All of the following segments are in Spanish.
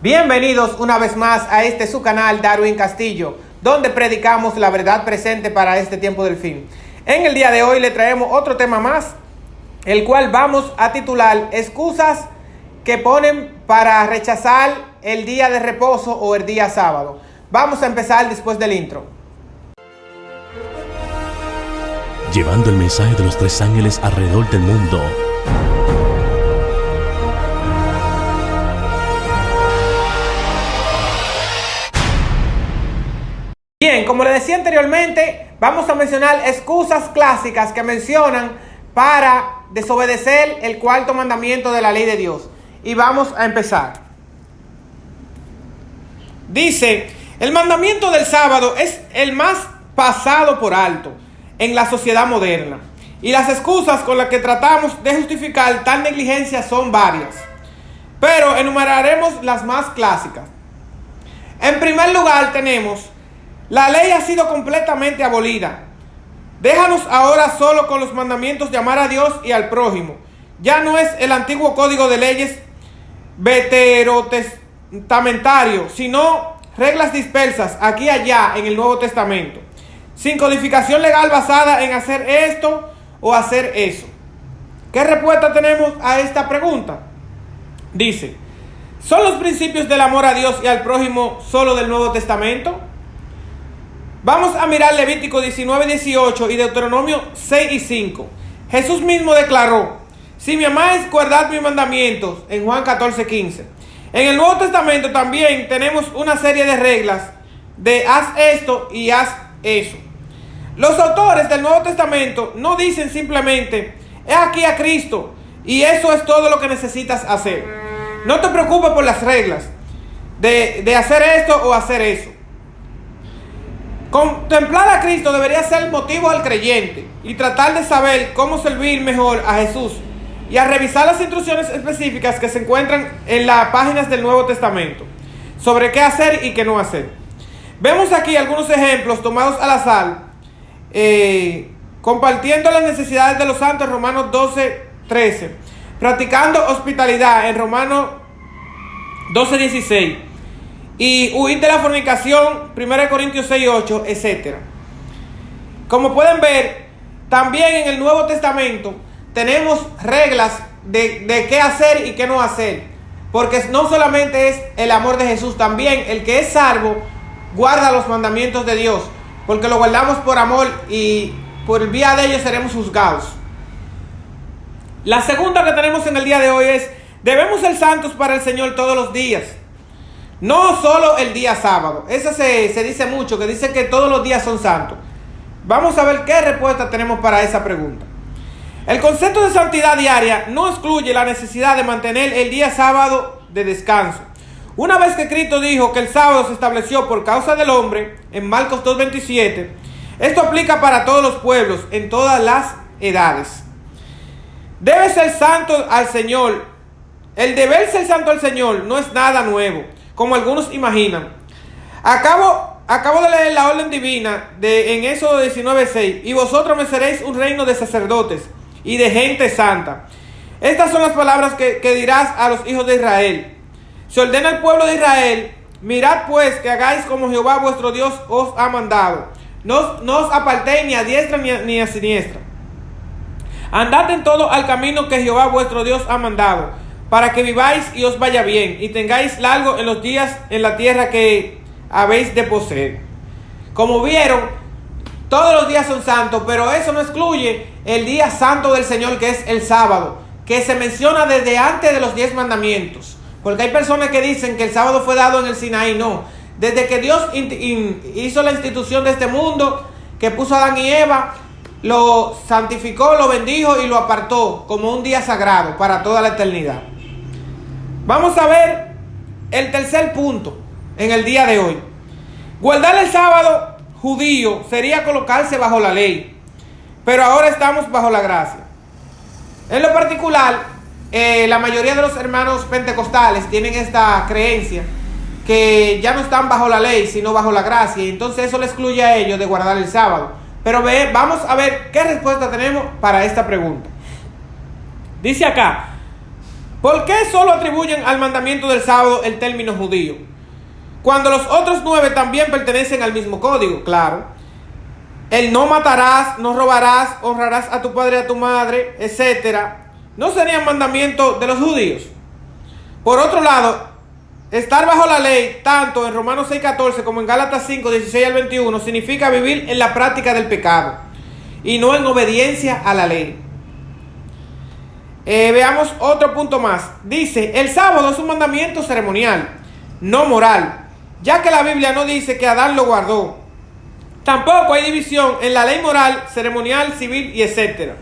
Bienvenidos una vez más a su canal Darwin Castillo, donde predicamos la verdad presente para este tiempo del fin. En el día de hoy le traemos otro tema más, el cual vamos a titular Excusas que ponen para rechazar el día de reposo o el día sábado. Vamos a empezar después del intro. Llevando el mensaje de los tres ángeles alrededor del mundo. Bien, como les decía anteriormente, vamos a mencionar excusas clásicas que mencionan para desobedecer el cuarto mandamiento de la ley de Dios. Y vamos a empezar. Dice, el mandamiento del sábado es el más pasado por alto en la sociedad moderna. Y las excusas con las que tratamos de justificar tal negligencia son varias. Pero enumeraremos las más clásicas. En primer lugar tenemos: la ley ha sido completamente abolida. Déjanos ahora solo con los mandamientos de amar a Dios y al prójimo. Ya no es el antiguo código de leyes veterotestamentario, sino reglas dispersas aquí y allá en el Nuevo Testamento, sin codificación legal basada en hacer esto o hacer eso. ¿Qué respuesta tenemos a esta pregunta? Dice, ¿son los principios del amor a Dios y al prójimo solo del Nuevo Testamento? Vamos a mirar Levítico 19:18 y Deuteronomio 6:5. Jesús mismo declaró: si me amáis, guardad mis mandamientos, en Juan 14:15. En el Nuevo Testamento también tenemos una serie de reglas de haz esto y haz eso. Los autores del Nuevo Testamento no dicen simplemente he aquí a Cristo y eso es todo lo que necesitas hacer. No te preocupes por las reglas de hacer esto o hacer eso. Contemplar a Cristo debería ser el motivo al creyente y tratar de saber cómo servir mejor a Jesús y a revisar las instrucciones específicas que se encuentran en las páginas del Nuevo Testamento sobre qué hacer y qué no hacer. Vemos aquí algunos ejemplos tomados al azar, compartiendo las necesidades de los santos en Romanos 12:13, practicando hospitalidad en Romanos 12:16, y huir de la fornicación, 1 Corintios 6:8, etc. Como pueden ver, también en el Nuevo Testamento tenemos reglas de qué hacer y qué no hacer. Porque no solamente es el amor de Jesús, también el que es salvo guarda los mandamientos de Dios. Porque lo guardamos por amor y por vía de ellos seremos juzgados. La segunda que tenemos en el día de hoy es: debemos ser santos para el Señor todos los días. No solo el día sábado. Eso se dice mucho, que dice que todos los días son santos. Vamos a ver qué respuesta tenemos para esa pregunta. El concepto de santidad diaria no excluye la necesidad de mantener el día sábado de descanso. Una vez que Cristo dijo que el sábado se estableció por causa del hombre, en Marcos 2:27, esto aplica para todos los pueblos, en todas las edades. Debe ser santo al Señor. El deber ser santo al Señor no es nada nuevo, como algunos imaginan. Acabo de leer la orden divina en Éxodo 19:6, y vosotros me seréis un reino de sacerdotes y de gente santa. Estas son las palabras que dirás a los hijos de Israel. Se ordena al pueblo de Israel: mirad pues que hagáis como Jehová vuestro Dios os ha mandado. No os apartéis ni a diestra ni a siniestra. Andad en todo al camino que Jehová vuestro Dios ha mandado, para que viváis y os vaya bien, y tengáis largo en los días en la tierra que habéis de poseer. Como vieron, todos los días son santos, pero eso no excluye el día santo del Señor, que es el sábado, que se menciona desde antes de los 10 mandamientos. Porque hay personas que dicen que el sábado fue dado en el Sinaí. No, desde que Dios hizo la institución de este mundo, que puso a Adán y Eva, lo santificó, lo bendijo y lo apartó como un día sagrado para toda la eternidad. Vamos a ver el tercer punto en el día de hoy. Guardar el sábado judío sería colocarse bajo la ley, pero ahora estamos bajo la gracia. En lo particular, la mayoría de los hermanos pentecostales tienen esta creencia que ya no están bajo la ley, sino bajo la gracia, y entonces eso le excluye a ellos de guardar el sábado. Pero vamos a ver qué respuesta tenemos para esta pregunta. Dice acá: ¿Por qué solo atribuyen al mandamiento del sábado el término judío, cuando los otros 9 también pertenecen al mismo código? Claro. El no matarás, no robarás, honrarás a tu padre y a tu madre, etcétera, ¿no serían mandamientos de los judíos? Por otro lado, estar bajo la ley, tanto en Romanos 6:14 como en Gálatas 5:16 al 21, significa vivir en la práctica del pecado y no en obediencia a la ley. Veamos otro punto más. Dice, el sábado es un mandamiento ceremonial, no moral, ya que la Biblia no dice que Adán lo guardó. Tampoco hay división en la ley moral, ceremonial, civil y etcétera,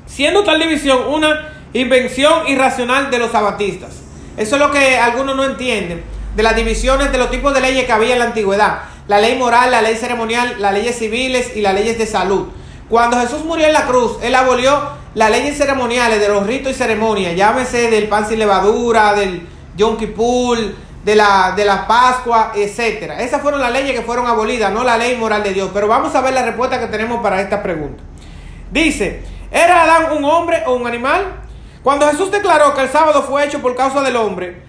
siendo tal división una invención irracional de los sabatistas. Eso es lo que algunos no entienden, de las divisiones de los tipos de leyes que había en la antigüedad: la ley moral, la ley ceremonial, las leyes civiles y las leyes de salud. Cuando Jesús murió en la cruz, Él abolió las leyes ceremoniales de los ritos y ceremonias, llámese del pan sin levadura, del Yom Kippur, de la Pascua, etcétera. Esas fueron las leyes que fueron abolidas, no la ley moral de Dios. Pero vamos a ver la respuesta que tenemos para esta pregunta. Dice, ¿era Adán un hombre o un animal? Cuando Jesús declaró que el sábado fue hecho por causa del hombre,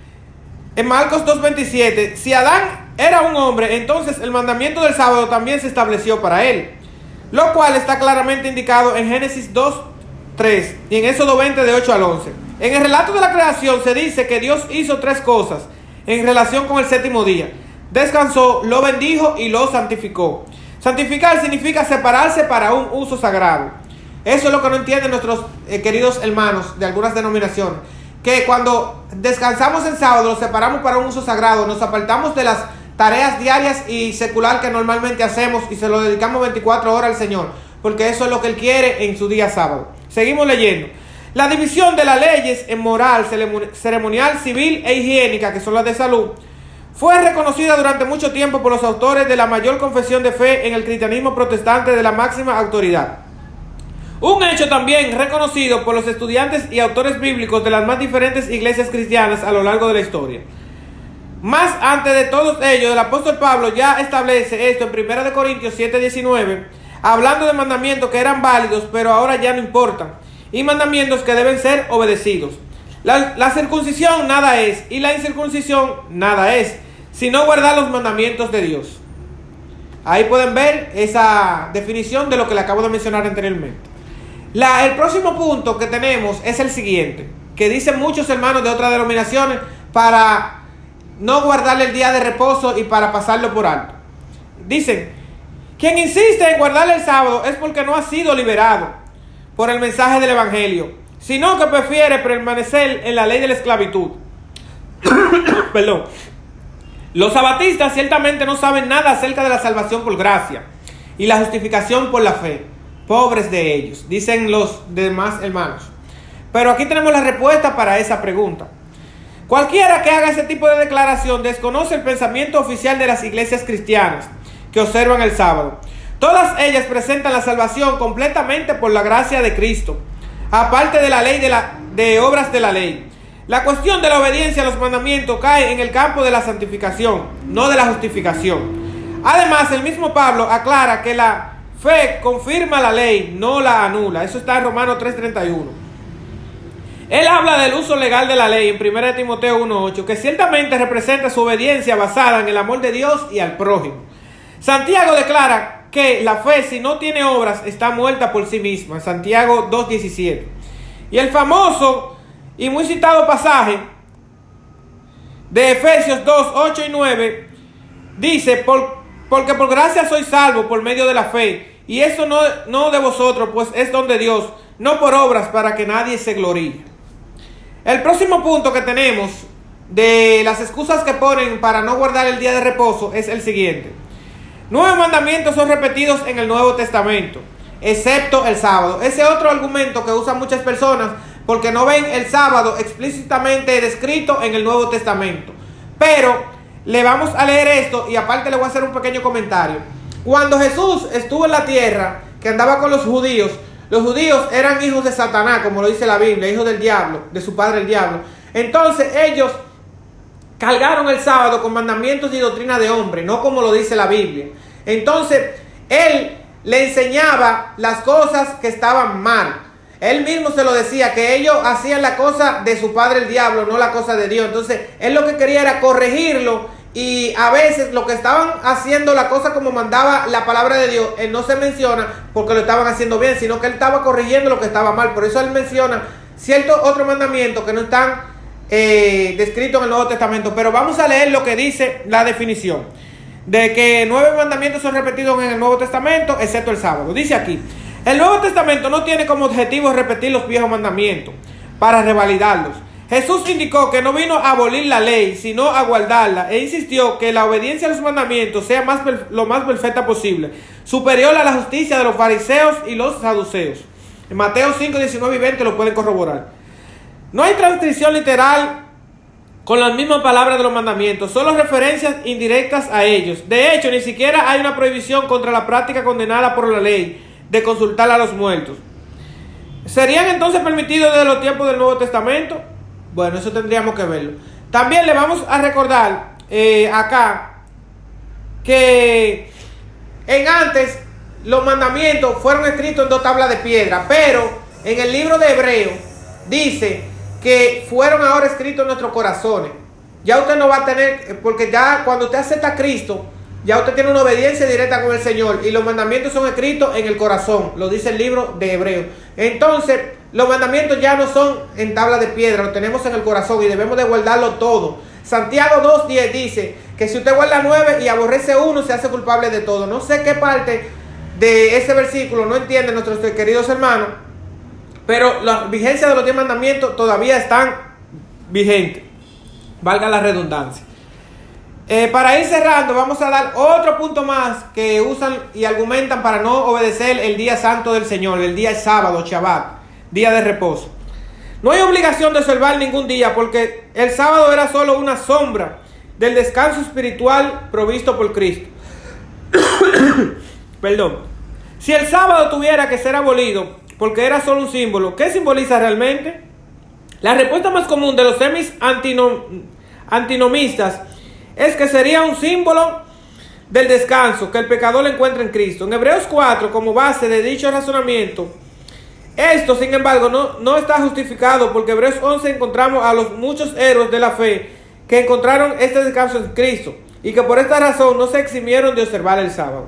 en Marcos 2:27, si Adán era un hombre, entonces el mandamiento del sábado también se estableció para él, lo cual está claramente indicado en Génesis 2:3 y en Éxodo 20 de 8 al 11. En el relato de la creación se dice que Dios hizo 3 cosas en relación con el séptimo día: descansó, lo bendijo y lo santificó. Santificar significa separarse para un uso sagrado. Eso es lo que no entienden nuestros queridos hermanos de algunas denominaciones, que cuando descansamos en sábado, nos separamos para un uso sagrado, nos apartamos de las tareas diarias y secular que normalmente hacemos y se lo dedicamos 24 horas al Señor, porque eso es lo que Él quiere en su día sábado. Seguimos leyendo. La división de las leyes en moral, ceremonial, civil e higiénica, que son las de salud, fue reconocida durante mucho tiempo por los autores de la mayor confesión de fe en el cristianismo protestante de la máxima autoridad. Un hecho también reconocido por los estudiantes y autores bíblicos de las más diferentes iglesias cristianas a lo largo de la historia. Más antes de todos ellos, el apóstol Pablo ya establece esto en 1 Corintios 7:19, hablando de mandamientos que eran válidos, pero ahora ya no importan, y mandamientos que deben ser obedecidos. La circuncisión nada es, y la incircuncisión nada es, sino guardar los mandamientos de Dios. Ahí pueden ver esa definición de lo que le acabo de mencionar anteriormente. El próximo punto que tenemos es el siguiente, que dicen muchos hermanos de otras denominaciones para no guardarle el día de reposo y para pasarlo por alto. Dicen, quien insiste en guardarle el sábado es porque no ha sido liberado por el mensaje del evangelio, sino que prefiere permanecer en la ley de la esclavitud. Perdón. Los sabatistas ciertamente no saben nada acerca de la salvación por gracia y la justificación por la fe. Pobres de ellos, dicen los demás hermanos. Pero aquí tenemos la respuesta para esa pregunta. Cualquiera que haga ese tipo de declaración desconoce el pensamiento oficial de las iglesias cristianas que observan el sábado. Todas ellas presentan la salvación completamente por la gracia de Cristo, aparte de la ley de obras de la ley. La cuestión de la obediencia a los mandamientos cae en el campo de la santificación, no de la justificación. Además, el mismo Pablo aclara que la fe confirma la ley, no la anula. Eso está en Romanos 3:31. Él habla del uso legal de la ley en 1 Timoteo 1:8, que ciertamente representa su obediencia basada en el amor de Dios y al prójimo. Santiago declara que la fe, si no tiene obras, está muerta por sí misma, en Santiago 2:17. Y el famoso y muy citado pasaje de Efesios 2:8 y 9 dice, porque por gracia sois salvos por medio de la fe, y eso no de vosotros, pues es don de Dios, no por obras, para que nadie se gloríe. El próximo punto que tenemos de las excusas que ponen para no guardar el día de reposo es el siguiente. 9 mandamientos son repetidos en el Nuevo Testamento, excepto el sábado. Ese otro argumento que usan muchas personas porque no ven el sábado explícitamente descrito en el Nuevo Testamento. Pero le vamos a leer esto y aparte le voy a hacer un pequeño comentario. Cuando Jesús estuvo en la tierra, que andaba con los judíos eran hijos de Satanás, como lo dice la Biblia, hijos del diablo, de su padre el diablo. Entonces ellos cargaron el sábado con mandamientos y doctrina de hombre, no como lo dice la Biblia. Entonces él le enseñaba las cosas que estaban mal. Él mismo se lo decía, que ellos hacían la cosa de su padre el diablo, no la cosa de Dios. Entonces, él lo que quería era corregirlo, y a veces lo que estaban haciendo la cosa como mandaba la palabra de Dios, él no se menciona porque lo estaban haciendo bien, sino que él estaba corrigiendo lo que estaba mal. Por eso él menciona ciertos otros mandamientos que no están descritos en el Nuevo Testamento. Pero vamos a leer lo que dice la definición de que 9 mandamientos son repetidos en el Nuevo Testamento, excepto el sábado. Dice aquí: el Nuevo Testamento no tiene como objetivo repetir los viejos mandamientos para revalidarlos. Jesús indicó que no vino a abolir la ley, sino a guardarla, e insistió que la obediencia a los mandamientos sea lo más perfecta posible, superior a la justicia de los fariseos y los saduceos. En Mateo 5, 19 y 20 lo pueden corroborar. No hay transcripción literal con las mismas palabras de los mandamientos, solo referencias indirectas a ellos. De hecho, ni siquiera hay una prohibición contra la práctica condenada por la ley de consultar a los muertos. ¿Serían entonces permitidos desde los tiempos del Nuevo Testamento? Bueno, eso tendríamos que verlo. También le vamos a recordar acá que antes los mandamientos fueron escritos en 2 tablas de piedra, pero en el libro de Hebreos dice que fueron ahora escritos en nuestros corazones. Ya usted no va a tener, porque ya cuando usted acepta a Cristo, ya usted tiene una obediencia directa con el Señor, y los mandamientos son escritos en el corazón, lo dice el libro de Hebreos. Entonces, los mandamientos ya no son en tabla de piedra, lo tenemos en el corazón y debemos de guardarlo todo. Santiago 2:10 dice que si usted guarda 9 y aborrece uno, se hace culpable de todo. No sé qué parte de ese versículo no entienden nuestros queridos hermanos, pero la vigencia de los 10 mandamientos todavía están vigentes, valga la redundancia. Para ir cerrando, vamos a dar otro punto más que usan y argumentan para no obedecer el día santo del Señor, el día sábado, Shabbat, día de reposo. No hay obligación de observar ningún día, porque el sábado era solo una sombra del descanso espiritual provisto por Cristo. Perdón. Si el sábado tuviera que ser abolido porque era solo un símbolo, ¿qué simboliza realmente? La respuesta más común de los semis antinomistas es que sería un símbolo del descanso que el pecador encuentra en Cristo. En Hebreos 4, como base de dicho razonamiento, esto, sin embargo, no está justificado, porque en Hebreos 11 encontramos a los muchos héroes de la fe que encontraron este descanso en Cristo, y que por esta razón no se eximieron de observar el sábado.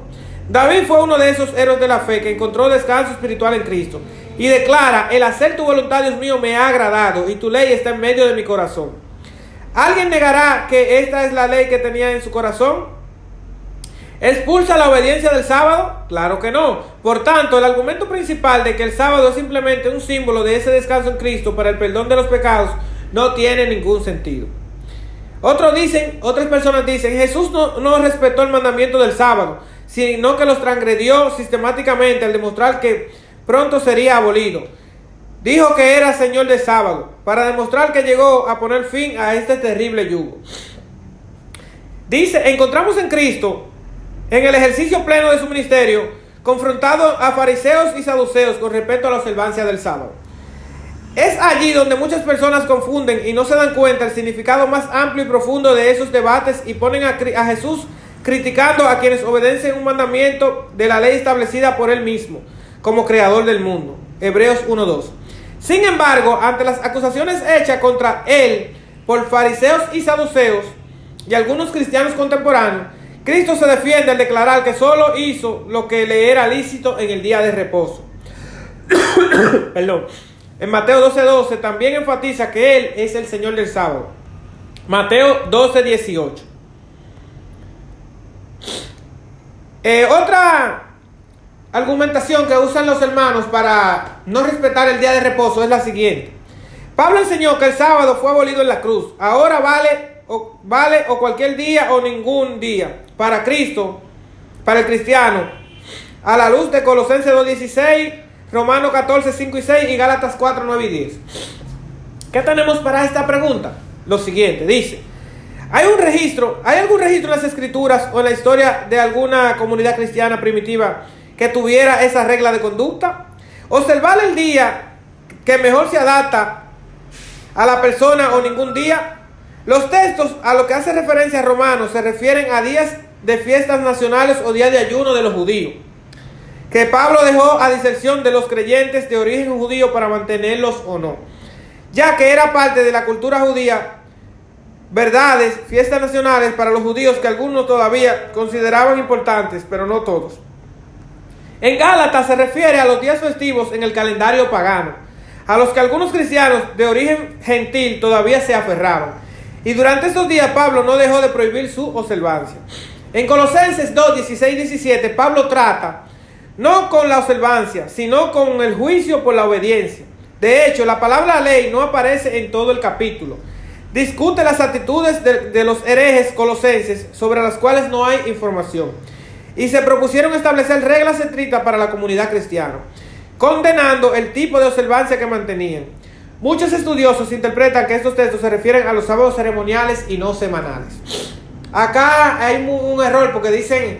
David fue uno de esos héroes de la fe que encontró descanso espiritual en Cristo, y declara: el hacer tu voluntad, Dios mío, me ha agradado, y tu ley está en medio de mi corazón. ¿Alguien negará que esta es la ley que tenía en su corazón? ¿Expulsa la obediencia del sábado? Claro que no. Por tanto, el argumento principal de que el sábado es simplemente un símbolo de ese descanso en Cristo para el perdón de los pecados no tiene ningún sentido. Otras personas dicen: Jesús no respetó el mandamiento del sábado, sino que los transgredió sistemáticamente al demostrar que pronto sería abolido. Dijo que era Señor del sábado, para demostrar que llegó a poner fin a este terrible yugo. Dice: encontramos en Cristo, en el ejercicio pleno de su ministerio, confrontado a fariseos y saduceos con respecto a la observancia del sábado. Es allí donde muchas personas confunden y no se dan cuenta el significado más amplio y profundo de esos debates, y ponen a Jesús criticando a quienes obedecen un mandamiento de la ley establecida por él mismo, como creador del mundo. Hebreos 1:2. Sin embargo, ante las acusaciones hechas contra él por fariseos y saduceos y algunos cristianos contemporáneos, Cristo se defiende al declarar que solo hizo lo que le era lícito en el día de reposo. Perdón. En Mateo 12:12 también enfatiza que él es el Señor del sábado. Mateo 12:18. Otra argumentación que usan los hermanos para no respetar el día de reposo es la siguiente. Pablo enseñó que el sábado fue abolido en la cruz. Ahora vale o cualquier día o ningún día para Cristo, para el cristiano, a la luz de Colosenses 2:16, Romanos 14:5 y 6 y Gálatas 4:9 y 10. ¿Qué tenemos para esta pregunta? Lo siguiente, dice: ¿hay algún registro en las escrituras o en la historia de alguna comunidad cristiana primitiva que tuviera esa regla de conducta? Observar el día que mejor se adapta a la persona o ningún día. Los textos a lo que hace referencia a Romanos se refieren a días de fiestas nacionales o días de ayuno de los judíos. que Pablo dejó a discreción de los creyentes de origen judío para mantenerlos o no, ya que era parte de la cultura judía, verdades, fiestas nacionales para los judíos que algunos todavía consideraban importantes, pero no todos. En Gálatas se refiere a los días festivos en el calendario pagano, a los que algunos cristianos de origen gentil todavía se aferraban. Y durante estos días Pablo no dejó de prohibir su observancia. En Colosenses 2, 16 y 17, Pablo trata no con la observancia, sino con el juicio por la obediencia. De hecho, la palabra ley no aparece en todo el capítulo. Discute las actitudes de los herejes colosenses sobre las cuales no hay información. Y se propusieron establecer reglas estrictas para la comunidad cristiana, condenando el tipo de observancia que mantenían. Muchos estudiosos interpretan que estos textos se refieren a los sábados ceremoniales y no semanales. Acá hay un error porque dicen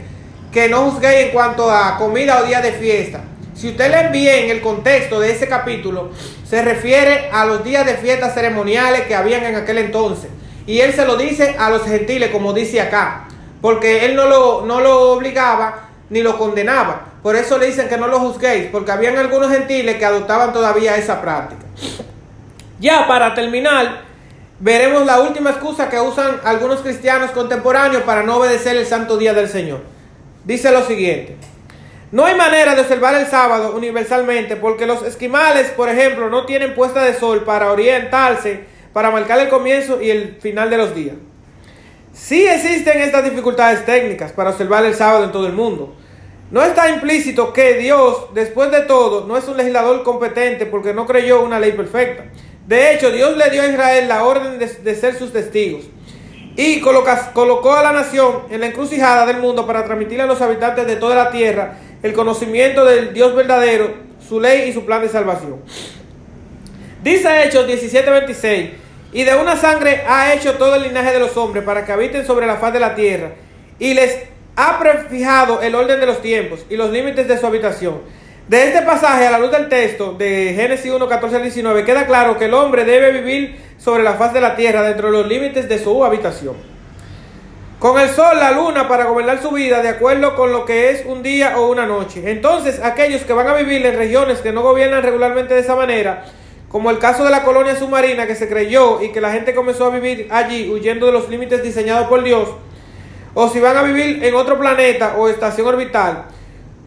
que no juzguéis en cuanto a comida o día de fiesta. Si usted lee bien el contexto de ese capítulo, se refiere a los días de fiestas ceremoniales que habían en aquel entonces. Y él se lo dice a los gentiles, como dice acá, porque él no lo obligaba ni lo condenaba. Por eso le dicen que no lo juzguéis, porque habían algunos gentiles que adoptaban todavía esa práctica. Ya para terminar, veremos la última excusa que usan algunos cristianos contemporáneos para no obedecer el santo día del Señor. Dice lo siguiente: no hay manera de observar el sábado universalmente porque los esquimales, por ejemplo, no tienen puesta de sol para orientarse, para marcar el comienzo y el final de los días. Sí existen estas dificultades técnicas para observar el sábado en todo el mundo. No está implícito que Dios, después de todo, no es un legislador competente porque no creyó una ley perfecta. De hecho, Dios le dio a Israel la orden de ser sus testigos y colocó a la nación en la encrucijada del mundo para transmitirle a los habitantes de toda la tierra el conocimiento del Dios verdadero, su ley y su plan de salvación. Dice Hechos 17:26: y de una sangre ha hecho todo el linaje de los hombres para que habiten sobre la faz de la tierra, y les ha prefijado el orden de los tiempos y los límites de su habitación. De este pasaje, a la luz del texto de Génesis 1, 14 al 19, queda claro que el hombre debe vivir sobre la faz de la tierra dentro de los límites de su habitación, con el sol, la luna, para gobernar su vida de acuerdo con lo que es un día o una noche. Entonces, aquellos que van a vivir en regiones que no gobiernan regularmente de esa manera, como el caso de la colonia submarina que se creyó y que la gente comenzó a vivir allí huyendo de los límites diseñados por Dios, o si van a vivir en otro planeta o estación orbital,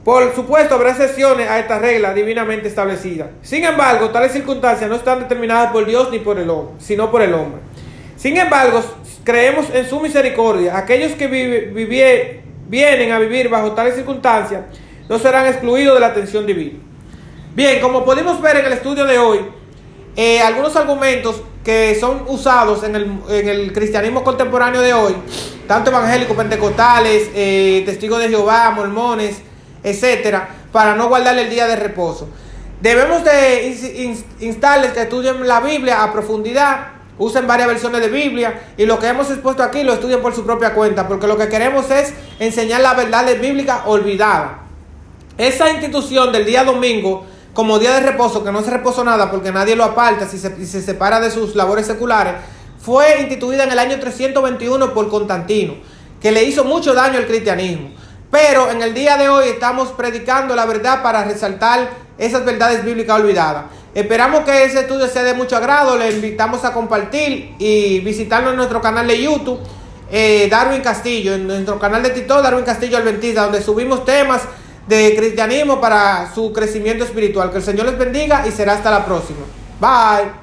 por supuesto habrá excepciones a esta regla divinamente establecida. Sin embargo, tales circunstancias no están determinadas por Dios ni por el hombre, sino por el hombre. Sin embargo, creemos en su misericordia. Aquellos que vienen a vivir bajo tales circunstancias no serán excluidos de la atención divina. Bien, como pudimos ver en el estudio de hoy, algunos argumentos que son usados en el cristianismo contemporáneo de hoy, tanto evangélicos, pentecostales, testigos de Jehová, mormones, etcétera, para no guardar el día de reposo. Debemos de instarles que estudien la Biblia a profundidad, usen varias versiones de Biblia y lo que hemos expuesto aquí lo estudien por su propia cuenta, porque lo que queremos es enseñar las verdades bíblicas olvidadas. Esa institución del día domingo como día de reposo, que no se reposa nada porque nadie lo aparta si se separa de sus labores seculares, fue instituida en el año 321 por Constantino, que le hizo mucho daño al cristianismo. Pero en el día de hoy estamos predicando la verdad para resaltar esas verdades bíblicas olvidadas. Esperamos que ese estudio sea de mucho agrado. Le invitamos a compartir y visitarnos en nuestro canal de YouTube, Darwin Castillo, en nuestro canal de TikTok, Darwin Castillo Adventista, donde subimos temas de cristianismo para su crecimiento espiritual. Que el Señor les bendiga y será hasta la próxima. Bye.